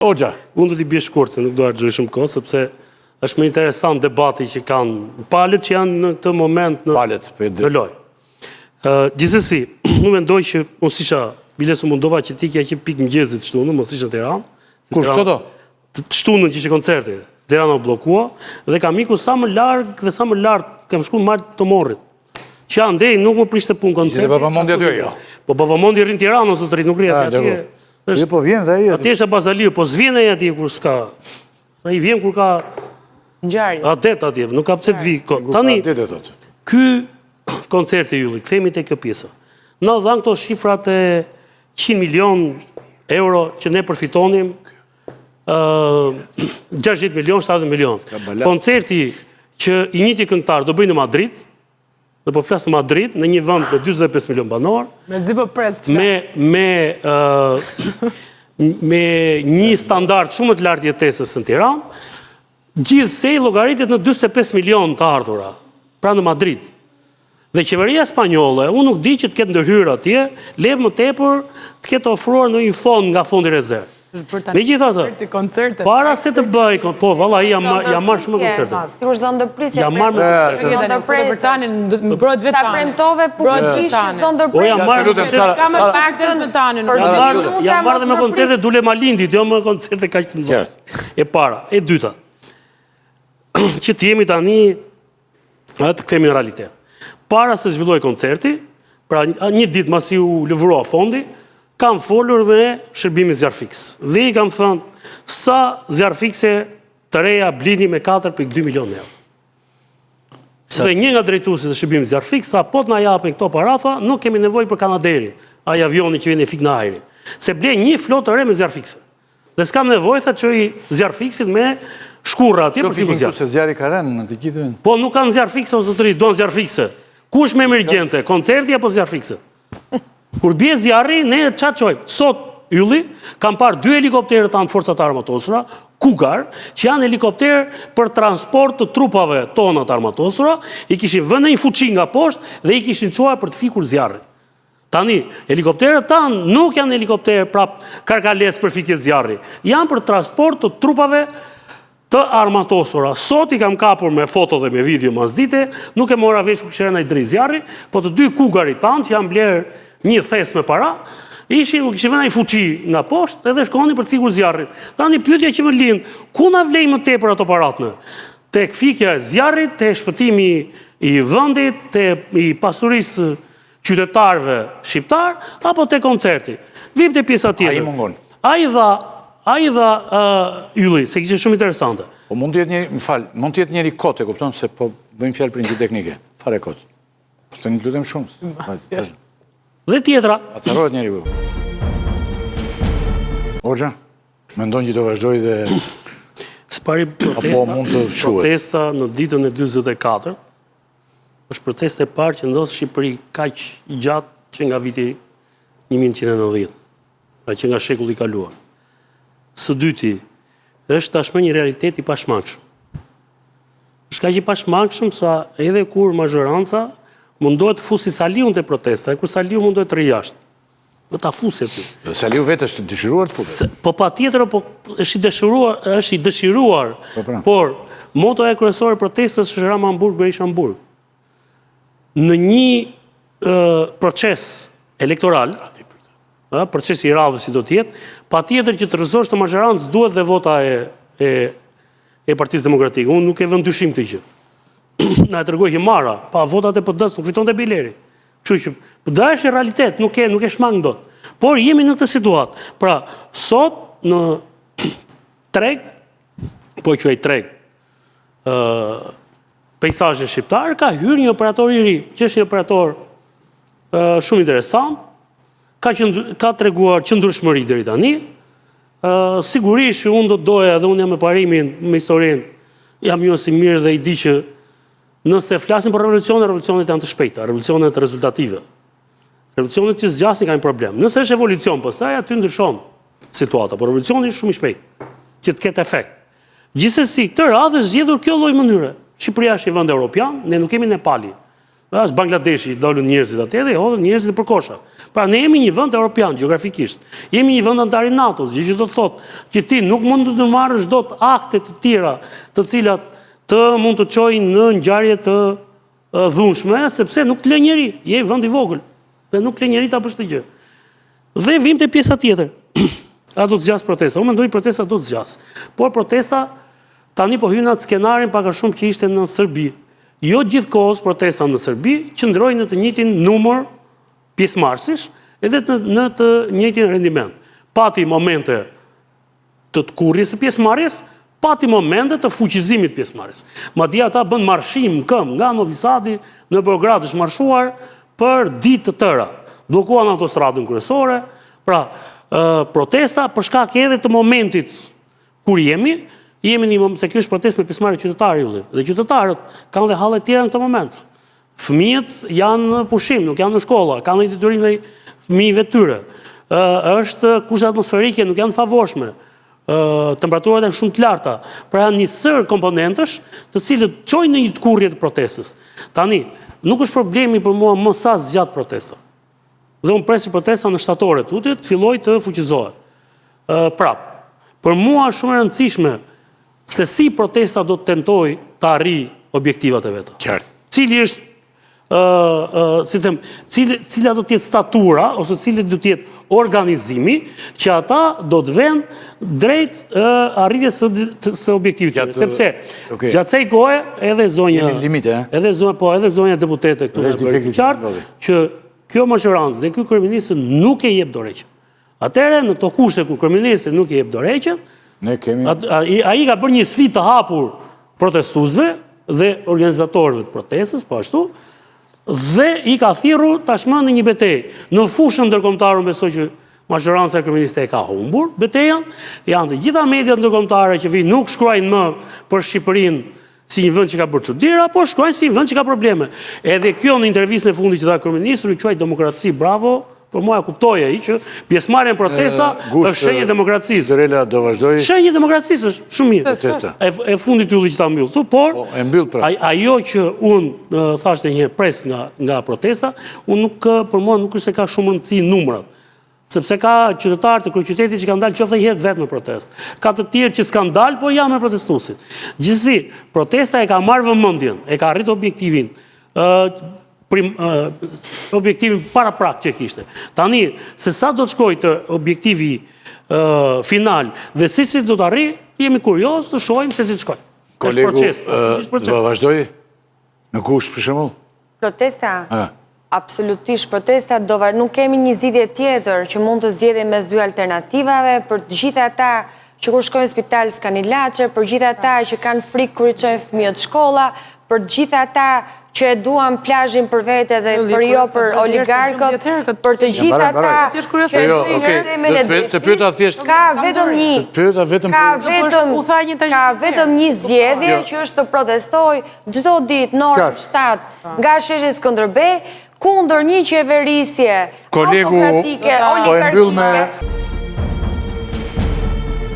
Hoxha. Unë do t'i bje shkurt, se nuk do argjoj shumë kohë, sepse është më interesant debati që kanë palët që janë në këtë moment në loj. Gjithsesi, unë mendoj që mos isha, bilesu mundova që ti kja që pikë mëngjezit shtunën, mos isha Tiranë. Kur shto do? Shtunën që ishe koncerti, Tirana u blokua, dhe kam iku sa më largë dhe sa më lartë, kam shku në martë të morrit. Që andej nuk më prishte punë koncerti. Ishte Babamondi aty, jo? Po Babamondi rrinë Tiranë, ose të rritë, nuk rritë atje. Po vjen dhe i atje është Bazaliu, po s'vjen e atje kur s'ka. I vjen kur ka adet atje, nuk ka pse të vi. Tani, ky koncerti ylli, kthehemi te kjo pjesa. Na dhan këto shifrat e 100 milion euro që ne përfitonim, 60 milion, 70 milion. Koncerti që i njëjti këngëtar do bëjnë në Madrid, dhe po flasë në Madrid, në një vend me 45 milion banor, me një standard shumë të lartë jetesës në Tiranë, gjithsej llogaritet në 45 milion të ardhura, pra në Madrid. Dhe qeveria spanjolle, unë nuk di që të ketë ndërhyrë atje, levë më tepër të ketë ofruar në një fond nga fondi rezervë. Me gjitha të, para se të bëj, po, valla, jam marrë shumë koncerte. Sigur shdo ndërprisje. Jam marrë Ta premtove publikisht shdo ndërprisje. Jam marrë dhe me koncerte Dule Malindit, jo me koncerte ka që të mëzoj. E para. E dyta. Që t'jemi tani, të këthemi në realitet. Para se zhvilloj koncerti, pra një dit mas ju lëvërua fondi, kam folur me shërbimi zjarfix. Dhe i kam thënë, sa zjarfixe të reja blini me 4,2 milion euro. Dhe një nga drejtuesit të shërbimi zjarfix, sa po të na japin këto parafa, nuk kemi nevojë për Kanaderin, ai avioni që vjen e fik në ajrin. Se ble një flotë të re me zjarfixe. Dhe s'kam nevojë, tha që i zjarfixit me shkurra atje për fiku zjarë. Se zjarri ka rënë në të gjithë. Po nuk kanë zjarfixe ose të rritë, do në zjarfixe. Kush me emergjente, koncerti apo zjarfixe? Kur bje zjarri, ne qatë qojmë. Sot, ylli, kam parë 2 helikopterë të anë forcat armatosura, Cougar, që janë helikopterë për transport të trupave tonat armatosura, i kishin vënë një fuqi nga poshtë dhe i kishin quar për të fikur zjarri. Tani, helikopterët tanë nuk janë helikopterë prap karkales për fikje zjarri, janë për transport të trupave të armatosura. Sot i kam kapur me foto dhe me video mas dite, nuk e mora vesh ku këshere në i dri zjarri, po të 2 Cougarit tanë që janë blerë një thes me para, kishin vëna i fuqi nga poshtë edhe shkoni për të fikur zjarrit. Tani pyetja që më lind, ku na vlej më tepër ato paratnë? Tek fikja e zjarrit, te shpëtimi i vendit, te i pasurisë qytetarëve shqiptar, apo te koncerti? Vim te pjesa tjetër. Ai mungon. Ai dha ylli, se kishte shumë interesante. Po mund të jetë njëri kot, e kupton se po bëjmë fjalë për një teknike. Fare kot. Po të lutem shumë. Dhe tjetra. Acarohet njeri vë. Hoxha, mendon që të vazhdoj dhe... S'pari protesta në ditën e 24, është protesta e parë që ndodhë Shqipëri kaq i gjatë që nga viti 1990, pra që nga shekulli i kaluar. Së dyti, është tashmë një realitet i pashmangshëm. Është kaq i pashmangshëm sa edhe kur mazhoranca mundohet të fusi Saliun të protesta, e kur Saliu mundohet të rrijashtë. Dhe ta fusi aty. Saliu vetë është dëshiruar të futet? Po pa tjetër, është i dëshiruar, por motoja kryesore e protestës është Rama Hamburg, Berisha Hamburg. Në një proces elektoral, procesi i radhës si do tjetë, pa tjetër që të rëzosh të mazhorancës duhet dhe vota e Partisë Demokratike. Unë nuk e vënd dyshim të gjë. Na e tërgoj Himara, pa votat e PD-s, nuk fiton të Bileri. Kështu që PD është e realitet, nuk e shmang dot. Por jemi në këtë situatë. Pra, sot në treg, po quaj treg, pejsazhin shqiptar, ka hyrë një operator i ri, që është një operator shumë interesant, ka treguar qëndrueshmëri deri tani. Sigurisht unë do të doja, dhe unë jam me parimin, me historinë, jam jo si mirë dhe i di që nëse flasim për revolucionet janë të shpejta, revolucionet rezultative. Revolucionet që zgjasin ka një problem. Nëse është evolucion pësaj, aty ndryshon situata, por revolucioni është shumë i shpejt, që të ketë efekt. Gjithsesi, këtë radhë është zgjedhur kjo lloj mënyre. Shqipëria është një vend evropian, ne nuk kemi Nepali. Është Bangladeshi, dolën njerëzit atje dhe hodhën njerëzit për kosha. Pra ne jemi një vend evropian gjeografikisht. Jemi një vend antar i NATO-s, gjë që do të thotë që ti nuk mund të marrësh dot akte të tjera, të cilat të mund të çojnë në ngjarje të dhunshme, sepse nuk të lë njeri, je vend i vogël, dhe nuk lë njeri ta bësh të gjë. Dhe vim te pjesa tjetër. A do të zgjas protesta? Unë mendoj protesta do të zgjas. Por protesta tani po hyn në atë skenarin pak a shumë që ishte në Serbi. Jo gjithkohës protesta në Serbi qëndrojnë në të njëjtin numër pjesëmarrësish edhe në të njëjtin rendiment. Pati momente të kurrjes së pjesëmarrjes, pati momente të fuqizimit pjesëmarrjes. Madje ata bën marshim këm nga Novi Sadi në Beograd është marshuar për ditë të tëra. Bllokuan autostradën kryesore. Pra, protesta për shkak edhe të momentit kur jemi në një moment, se kjo është protestë me pjesëmarrje qytetarë ylli, dhe qytetarët kanë dhe halle tjera në këtë moment. Fëmijët janë në pushim, nuk janë në shkolla, kanë dhe detyrim dhe fëmijëve të tyre. Është kushtet atmosferike nuk janë favorshme. Temperaturat janë shumë të larta. Pra janë një sër komponentësh të cilët çojnë në një kurrje të protestës. Tani, nuk është problemi për mua më sa zgjat protesta. Dhe unë pres që protesta në shtatore tutit filloj të fuqizohet. Prap, për mua është shumë e rëndësishme se si protesta do të tentoj të arrijë objektivat e veta. Qartë. Cili është, cila do të jetë statura, ose cili do të jetë organizimi, që ata do të venë drejt arritjes së objektivit. Sepse, gjatë kësaj kohe, edhe zonja deputete këtu në bërë qartë, që kjo majorancë dhe ky kryeminist nuk e jep dorëheqjen. Atëherë, në këto kushte kur kryeministri nuk e jep dorëheqjen, ai ka bërë një sfidë të hapur protestuesve dhe organizatorëve të protestës, po ashtu, dhe i ka thirrur tashmë në një betejë. Në fushën ndërkombëtare besoj që majoranca e kryeministit e ka humbur betejën, janë të gjitha mediat ndërkombëtare që vijnë nuk shkruajnë më për Shqipërinë si një vend që ka bërë çuditëra, po shkruajnë si një vend që ka probleme. Edhe kjo në intervistën e fundit që tha kryeministri, i quaj demokraci, bravo. Por mua e kuptoj ai që pjesëmarrja në protesta është shenjë demokracisë. Zërela do vazhdoj. Shenjë demokracisë është shumë mirë. E fundit ylli që ta mbyll këtu, por ajo që unë thashtë një herë pres nga protesta, për mua nuk është se ka shumë rëndësi numrat. Sepse ka qytetarë të kryeqytetit që kanë dalë qoftë herë vetë me protestë. Ka të tjerë që s'kan dalë, po janë me protestuesit. Gjithsesi, protesta e ka marrë vëmendjen, e ka arrit objektivin. Objektivin para prak që kishte. Tani, se sa do të shkoj të objektivi final dhe si do të arri, jemi kurios të shohim se si të shkoj. Kolegu, do vazhdoj në kusht për shembull? Protesta? Absolutisht, protesta nuk kemi një zgjidhje tjetër që mund të zgjedhim mes dy alternativave për të gjithë ata që kur shkojnë në spital s'kan ilaçe, për gjithë ata që kanë frikë kur i çojnë fëmijët shkolla, për gjithë ata që e duan plazhin për vete dhe për jo për oligarkët, për të gjithë ata që të pyeta thjesht ka vetëm një zgjedhje që është të protestoj çdo ditë në orën 7 nga sheshi Skënderbej kundër një qeverisje autokratike, oligarkike.